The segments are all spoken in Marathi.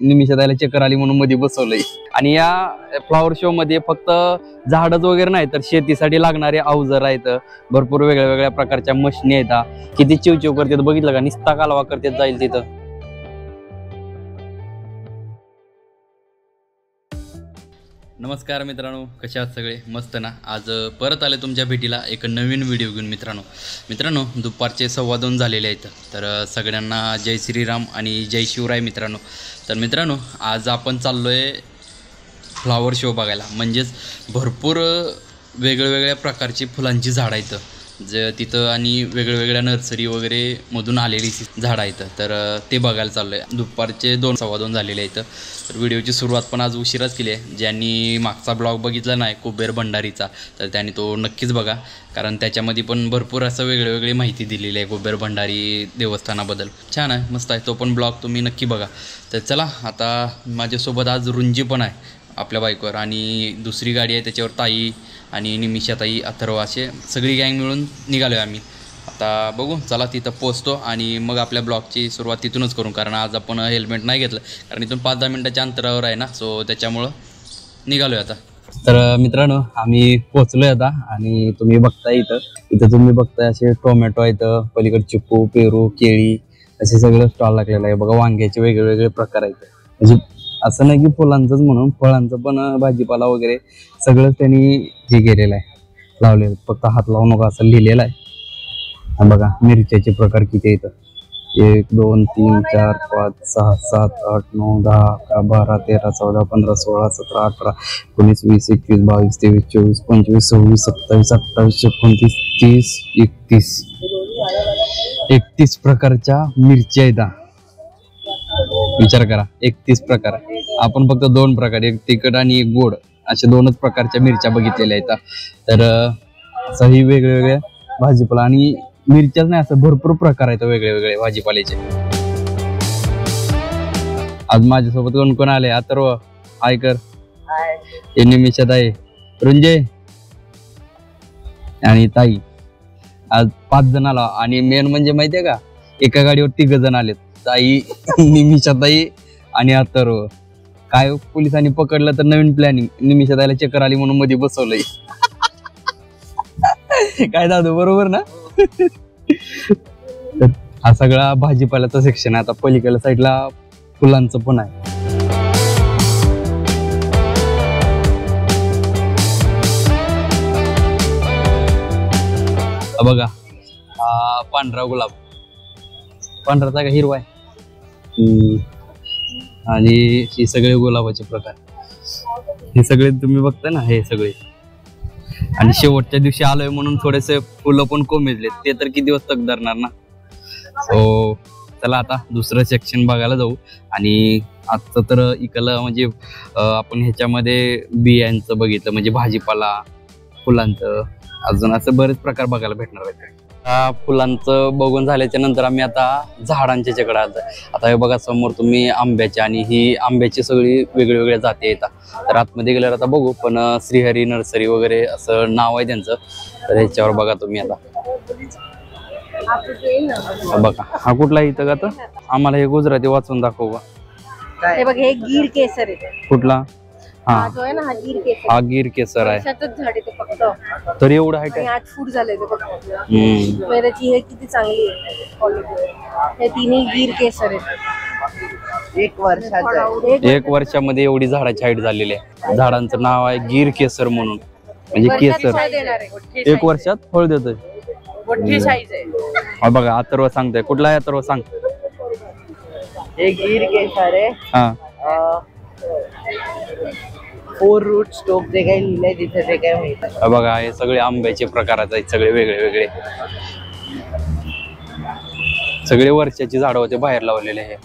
निमिषाताईला चक्कर आली म्हणून मध्ये बसवलंय। आणि या फ्लॉवर शो मध्ये फक्त झाडच वगैरे नाही तर शेतीसाठी लागणारे अवजार आहेत, भरपूर वेगळ्या वेगळ्या प्रकारच्या मशीनी आहेत। किती चिवचिव करतात बघितलं का, निस्ता कालवा करतात जाईल तिथं। नमस्कार मित्रांनो, कसे आहात सगळे? मस्त ना? आज परत आले तुमच्या भेटीला एक नवीन व्हिडिओ घेऊन। मित्रांनो दुपारचे 2:15 झालेले आहेत, तर सगळ्यांना जय श्रीराम आणि जय शिवराय मित्रांनो। तर मित्रांनो आज आपण चाललोय फ्लावर शो बघायला, म्हणजेच भरपूर वेगवेगळ्या प्रकारची फुलांची झाडं आहेत तिथं आणि वेगवेगळ्या नर्सरी वगैरे मधून आलेली झाडं आहेत, तर ते बघायला चाललो आहे। दुपारचे 2:15 झालेले आहेत। तर व्हिडिओची सुरुवात पण आज उशिराच केली आहे। ज्यांनी मागचा ब्लॉग बघितला नाही कुबेर भंडारीचा, तर त्यांनी तो नक्कीच बघा, कारण त्याच्यामध्ये पण भरपूर असं वेगळी माहिती दिलेली आहे कुबेर भंडारी देवस्थानाबद्दल। छान आहे, मस्त आहे, तो पण ब्लॉग तुम्ही नक्की बघा। तर चला, आता माझ्यासोबत आज रुंजी पण आहे आपल्या बाईकवर, आणि दुसरी गाडी आहे त्याच्यावर ताई आणि निमिषाताई, अथर्व, असे सगळी गँग मिळून निघालो आहे आम्ही। आता बघू, चला तिथं पोचतो आणि मग आपल्या ब्लॉगची सुरुवात तिथूनच करू, कारण आज आपण हेल्मेट नाही घेतलं, कारण इथून 5-10 मिनिटाच्या अंतरावर आहे ना, सो त्याच्यामुळं निघालो आहे आता। तर मित्रांनो आम्ही पोचलोय आता, आणि तुम्ही बघताय इथं तुम्ही बघताय असे टोमॅटो आहेत, पलीकडे चिकू, पेरू, केळी असे सगळं स्टॉल लागलेलं आहे बघा। वांग्याचे वेगवेगळे प्रकार आहेत, म्हणजे असं नाही की फुलांचंच म्हणून, फळांचं पण भाजीपाला वगैरे सगळं त्यांनी हे केलेलं आहे, लावलेलं, फक्त हात लावू नका असं लिहिलेलं आहे। बघा मिरच्याचे प्रकार किती आहेत, 1 2 3 4 5 6 7 8 9 10 11 12 13 14 15 16 17 18 19 20 21 22 23 24 25 26 27 28 29 30 31 प्रकारच्या मिरच्या आहेत। विचार करा, 31 प्रकार। आपण फक्त 2 प्रकार, एक तिखट आणि एक गोड, अशा 2च प्रकारच्या मिरच्या बघितलेल्या आहेत। तर असंही वेगवेगळ्या भाजीपाला, आणि मिरच्याच नाही असं भरपूर प्रकार आहेत वेगळे भाजीपाल्याचे। आज माझ्यासोबत कोण कोण आले? अथर्व हाय कर, हे निमिषाताई, रुंजे आणि ताई। आज 5 जण आला, आणि मेन म्हणजे माहितीये का, एका गाडीवर 3 जण आलेत, ताई, निमिषाताई आणि अथर्व। काय पोलिसांनी पकडलं तर नवीन प्लॅनिंग, निमिषाताईला चक्कर आली म्हणून मध्ये बसवलंय। काय दादू, बरोबर ना? तर हा सगळा भाजीपाल्याचा सेक्शन आहे। आता पलीकडल्या साईडला फुलांचं पण आहे। बघा हा पांढरा गुलाब, पांढराचा का हिरवा आहे, आणि हे सगळे गुलाबाचे प्रकार, हे सगळे तुम्ही बघताय ना, हे सगळे। आणि शेवटच्या दिवशी आलोय म्हणून थोडेसे फुलं पण कोमेजले, ते तर किती दिवस तक धरणार ना। सो चला आता दुसरं सेक्शन बघायला जाऊ। आणि आजचं तर इकडलं म्हणजे आपण ह्याच्यामध्ये बियांचं बघितलं, म्हणजे भाजीपाला, फुलांचं, अजून असं बरेच प्रकार बघायला भेटणार आहेत। फुलांचं बघून झाल्याच्या नंतर आम्ही आता झाडांच्या च्याकडे आलो। आता हे बघा समोर तुम्ही आंब्याची, आणि ही आंब्याची सगळी वेगवेगळ्या जाती येतात। तर आतमध्ये गेल्यावर आता बघू, पण श्रीहरी नर्सरी वगैरे असं नाव आहे त्यांचं, तर ह्याच्यावर बघा तुम्ही आता। बघा हा कुठला इथं का, तर आम्हाला हे गुजराती वाचून दाखव का। हे बघ, हे गिर केसर आहे। कुठला? हा जो आहे ना, हा गिर केसर, हा गिर केसर आहे। त्याच्यातच झाड आहे ते फक्त, तर एवढं हाईट आहे, 8 फूट झाले ते फक्त। पेराची हे किती चांगली आहे क्वालिटी, हे तिन्ही गिर केसर आहेत। 1 वर्षामध्ये एवढी झाडाची हाईट झालेली आहे। झाडांचं नाव आहे गिर केसर म्हणून, म्हणजे केसर 1 वर्षात फळ देतोय। मोठी साईज आहे। बघा अथर्व सांगतोय, कुठला आहे अथर्व सांग? हे गिर केसर आहे। हा, 4 रूट स्टोक जे काही लिहिलंय तिथे ते काय माहिती। बघा हे सगळे आंब्याचे प्रकार आहेत, सगळे वेगळे, सगळे वर्षाची झाडं होते बाहेर लावलेले। हे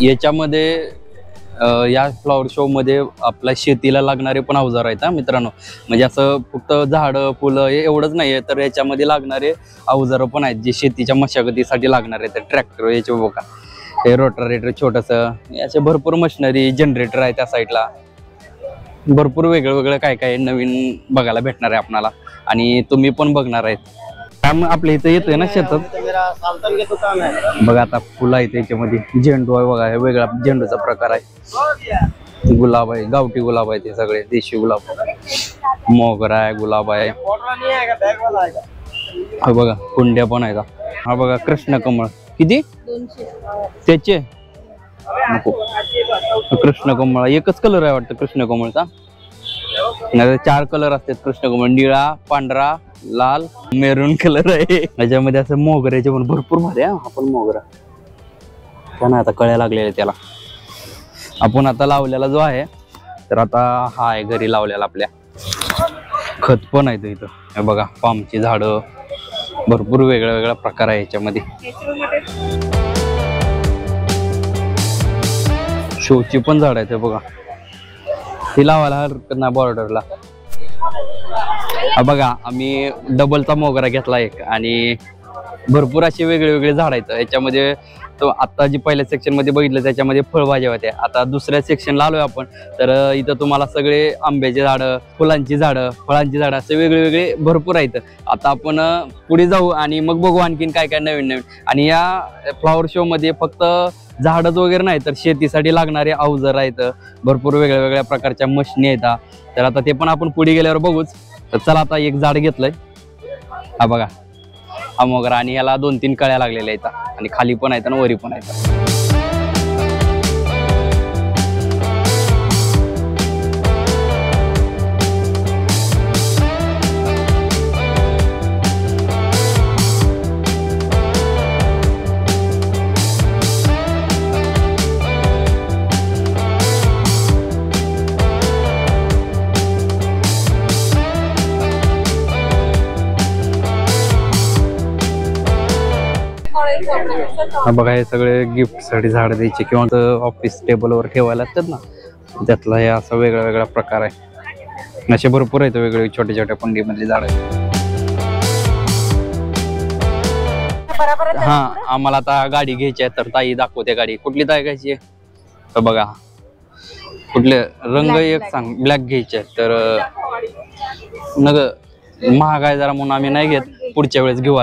याच्यामध्ये या फ्लॉवर शो मध्ये आपल्या शेतीला लागणारे पण अवजार आहेत मित्रांनो। म्हणजे असं फक्त झाडं फुलं हे एवढंच नाहीये, तर याच्यामध्ये लागणारे अवजार पण आहेत जे शेतीच्या मशागतीसाठी लागणार आहेत। ट्रॅक्टर, याचे बघा, हे रोटारेटर छोटंसं, असे भरपूर मशिनरी, जनरेटर आहे त्या साईडला, भरपूर वेगळं काय काय नवीन बघायला भेटणार आहे आपणाला, आणि तुम्ही पण बघणार आहेत। काम आपल्या इथं येतोय ना शेतात. बघा आता फुलं आहे त्याच्यामध्ये, झेंडू आहे बघा, हे वेगळा झेंडूचा प्रकार आहे, गुलाब आहे, गावठी गुलाब आहे ते सगळे, देशी गुलाब, मोगरा आहे, गुलाब आहे, हा बघा कुंड्या पण आहेत. हा बघा कृष्ण कमळ किती 200. त्याचे नको, कृष्ण कमळ एकच कलर आहे वाटतं कृष्ण कमळचा, नाही 4 कलर असतात कृष्ण कमळ, निळा, पांढरा, लाल, मेरून कलर आहे. याच्यामध्ये असं मोगऱ्याचे पण भरपूर मध्ये आपण मोगरा त्यानं आता कळ्या लागलेल्या त्याला. आपण आता लावलेला जो आहे तर आता हा आहे घरी लावलेला आपल्या, खत पण आहे इथं. हे बघा पामची झाडं, भरपूर वेगळ्या वेगळ्या प्रकार आहे याच्यामध्ये. शोची पण झाड आहेत बघा, ती लावायला हरकत नाही बॉर्डरला. बघा आम्ही डबलचा मोगरा घेतला एक, आणि भरपूर असे वेगळे वेगळे झाड आहेत याच्यामध्ये. तो आता जी पहिल्या सेक्शन मध्ये बघितलं त्याच्यामध्ये फळभाज्या होत्या, आता दुसऱ्या सेक्शनला आलोय आपण, तर इथं तुम्हाला सगळे आंब्याची झाडं, फुलांची झाडं, फळांची झाडं असे वेगळे वेगळे भरपूर आहेत. आता आपण पुढे जाऊ आणि मग बघू आणखीन काय काय नवीन नवीन. आणि या फ्लॉवर शो मध्ये फक्त झाडच वगैरे नाही तर शेतीसाठी लागणारे अवजार आहेत, भरपूर वेगळ्या वेगळ्या प्रकारच्या मशिनी आहेत. तर आता ते पण आपण पुढे गेल्यावर बघूच. तर चला आता एक झाड घेतलंय, हा बघा हा मोगरा, आणि याला 2-3 कळ्या लागलेल्या आहेत, आणि खाली पण आहेत आणि वरी पण आहेत. हा बघा हे सगळे गिफ्ट साठी झाड द्यायचे किंवा ऑफिस टेबलवर ठेवायला असतात ना, त्यातला हे असा वेगळा वेगळा प्रकार आहे. असे भरपूर आहेत वेगळे छोटे छोट्या कुंडीमधली झाड. हा आम्हाला आता गाडी घ्यायची आहे, तर ताई दाखवते गाडी. कुठली ताई घ्यायची आहे? तर बघा कुठले रंग एक सांग. ब्लॅक घ्यायचे आहे, तर नग महाग आहे जरा म्हणून आम्ही नाही घेत, पुढच्या वेळेस घेऊ.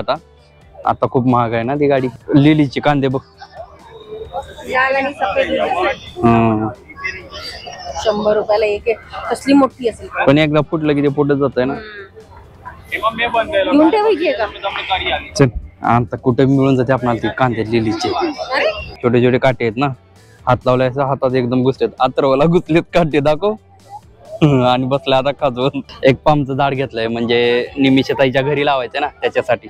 आता खूप महाग आहे ना ती गाडी. लिलीची कांदे बघ, 100 रुपयाला एक आहे, कसली मोठी असेल पण एकदा फुटलं की ते फुटत जात आहे ना. घेऊन ठेवायची का? चल आता कुठे मिळून जाते आपल्याला ती कांदे लिलीचे. छोटे छोटे काटे आहेत ना, हात लावले असं हातात एकदम घुसलेत. अथर्वला घुसलेत काटे, दाखव. आणि बसला आता खाजवून. एक पामचं झाड घेतलंय, म्हणजे निमिषताईच्या घरी लावायचं ना त्याच्यासाठी.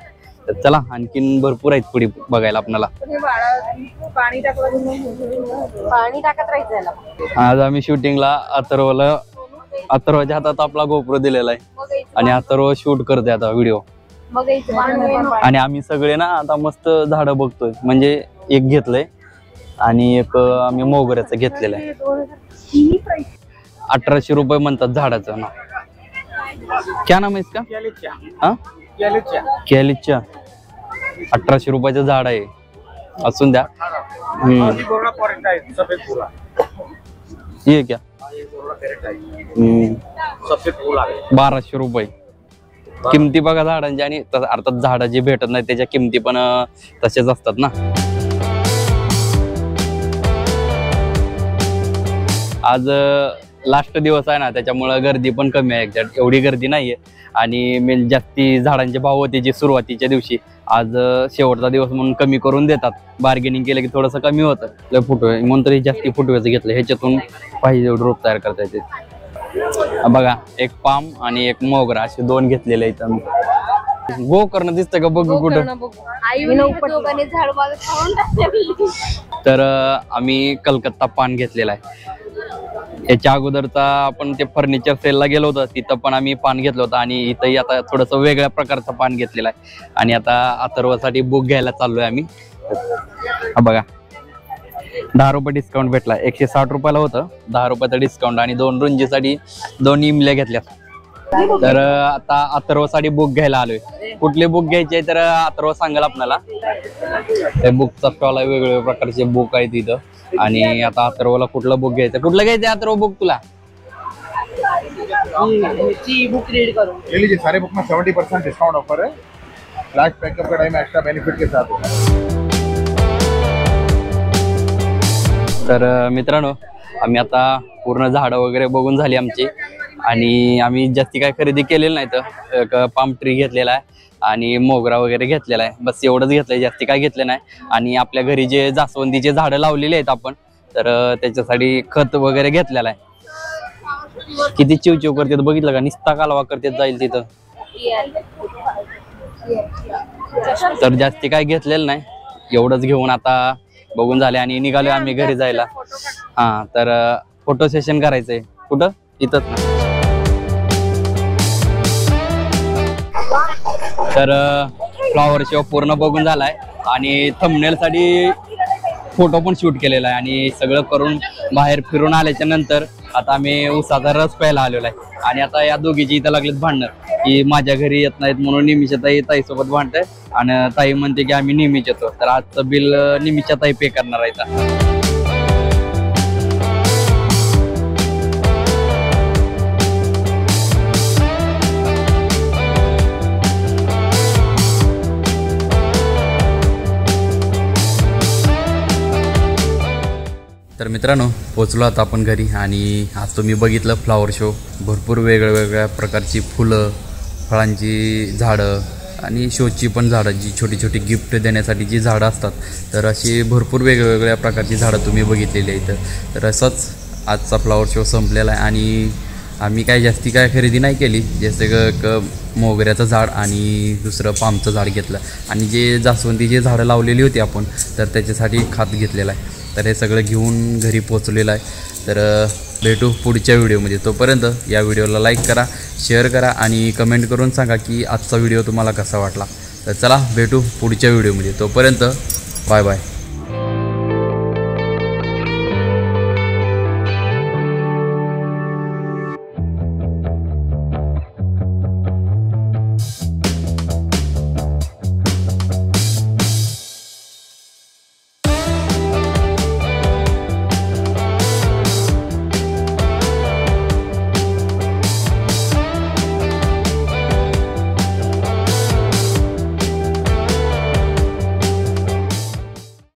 तर चला आणखीन भरपूर आहेत पुढे बघायला आपल्याला. पाणी टाकत राहायचं. आज आम्ही शूटिंगला अथर्वच्या हातात आपला गोप्रो दिलेला आहे, आणि अथर्व शूट करते आता व्हिडिओ. आणि आम्ही सगळे ना आता मस्त झाडं बघतोय, म्हणजे एक घेतलंय आणि एक आम्ही मोगऱ्याचं घेतलेलं आहे. 1800 रुपये म्हणतात झाडाचं ना. क्या नाम आहे इसका? हा कॅलिच्या. 1800 रुपयाचं झाड आहे, असून द्या. ये क्या 1200 रुपये किमती बघा झाडांची. आणि अर्थात झाडं जे भेटत नाही त्याच्या किमती पण तसेच असतात ना. आज लास्ट दिवस आहे ना, त्याच्यामुळं गर्दी पण कमी आहे. एक्झॅक्ट एवढी गर्दी नाहीये. आणि जास्ती झाडांचे भाव होते जे सुरुवातीच्या दिवशी, आज शेवटचा दिवस म्हणून कमी करून देतात. बार्गेनिंग केलं की थोडंसं कमी होतं. लय फुटवे म्हणून तरी जास्ती फुटव्याचं घेतलं, ह्याच्यातून पाहिजे एवढं रोप तयार करता येते. बघा एक पाम आणि एक मोगरा असे 2 घेतलेले आहेत आम्ही. गो करणं दिसतं का बघ कुठं. तर आम्ही कलकत्ता पान घेतलेला आहे. याच्या अगोदरचा आपण ते फर्निचर सेलला गेलो होतो, तिथं पण आम्ही पान घेतलं होतं. आणि इथंही आता थोडंसं वेगळ्या प्रकारचं पान घेतलेलं आहे. आणि आता अथर्वसाठी बुक घ्यायला चाललोय आम्ही. बघा 10 रुपये डिस्काउंट भेटला. 160 रुपयाला होतं, 10 रुपयाचं डिस्काउंट. आणि 2 रुंजीसाठी 2 इमल्या घेतल्या. तर आता अथर्वसाठी बुक घ्यायला आलोय. कुठले बुक घ्यायचे तर अथर्व सांगाल आपल्याला. बुकचा स्टॉल आहे, वेगवेगळ्या प्रकारचे बुक आहेत तिथं. आणि आता अथर्वला कुठलं बुक घ्यायचं? कुठलं घ्यायचं अथर्व बुक तुला? बुक रीड करू. सारे बुक में 70% डिस्काउंट ऑफर है. फ्लैश बैकअप का टाइम एक्स्ट्रा बेनिफिट के साथ होगा। तर मित्रांनो, आम्ही आता पूर्ण झाडं वगैरे बघून झाली आमची आणि आम्ही जास्ती काय खरेदी केलेलं नाही. तर एक पाम ट्री घेतलेला आहे आणि मोगरा वगैरे घेतलेला आहे, बस एवढंच घेतलंय, जास्ती काय घेतलं नाही. आणि आपल्या घरी जे जास्वंदीचे झाडं लावलेली आहेत आपण, तर त्याच्यासाठी खत वगैरे घेतलेलं आहे. किती चिवचिव करतात बघितलं का, निस्ता कालवा करतात जाईल तिथं. तर जास्ती काय घेतलेलं नाही, एवढंच घेऊन आता बघून झाले आणि निघालो आम्ही घरी जायला. हा, तर फोटो सेशन करायचंय. कुठं? इथंच ना. तर फ्लॉवर शो पूर्ण बघून झालाय आणि थंबनेल साठी फोटो पण शूट केलेला आहे आणि सगळं करून बाहेर फिरून आल्याच्या नंतर आता आम्ही उसाचा रस प्यायला आलेलो आहे. आणि आता या दोघीची इथं लागलेत भांडणं की माझ्या घरी येत नाहीत म्हणून निमिषा ताईसोबत भांडतंय आणि ताई म्हणते की आम्ही नेहमीच येतो. तर आजचं बिल निमिषा ताई पे करणार आहे. तर मित्रांनो, पोचलो आता आपण घरी आणि आज तुम्ही बघितलं फ्लॉवर शो. भरपूर वेगळ्या प्रकारची फुलं, फळांची झाडं आणि शोची पण झाडं, जी छोटी छोटी गिफ्ट देण्यासाठी जी झाडं असतात, तर अशी भरपूर वेगवेगळ्या प्रकारची झाडं तुम्ही बघितलेली आहेत. तर असंच आजचा फ्लॉवर शो संपलेला आहे आणि आम्ही काय जास्ती काय खरेदी नाही केली. जसं मोगऱ्याचं झाड आणि दुसरं पामचं झाड घेतलं आणि जे जास्वंदीची झाडं लावलेली होती आपण, तर त्याच्यासाठी खात घेतलेलं आहे. तर हे सगळं घेऊन घरी पोचलेलं आहे. तर भेटू पुढच्या व्हिडिओमध्ये. तोपर्यंत या व्हिडिओला लाईक करा, शेअर करा आणि कमेंट करून सांगा की आजचा व्हिडिओ तुम्हाला कसा वाटला. तर चला भेटू पुढच्या व्हिडिओमध्ये. तोपर्यंत बाय बाय.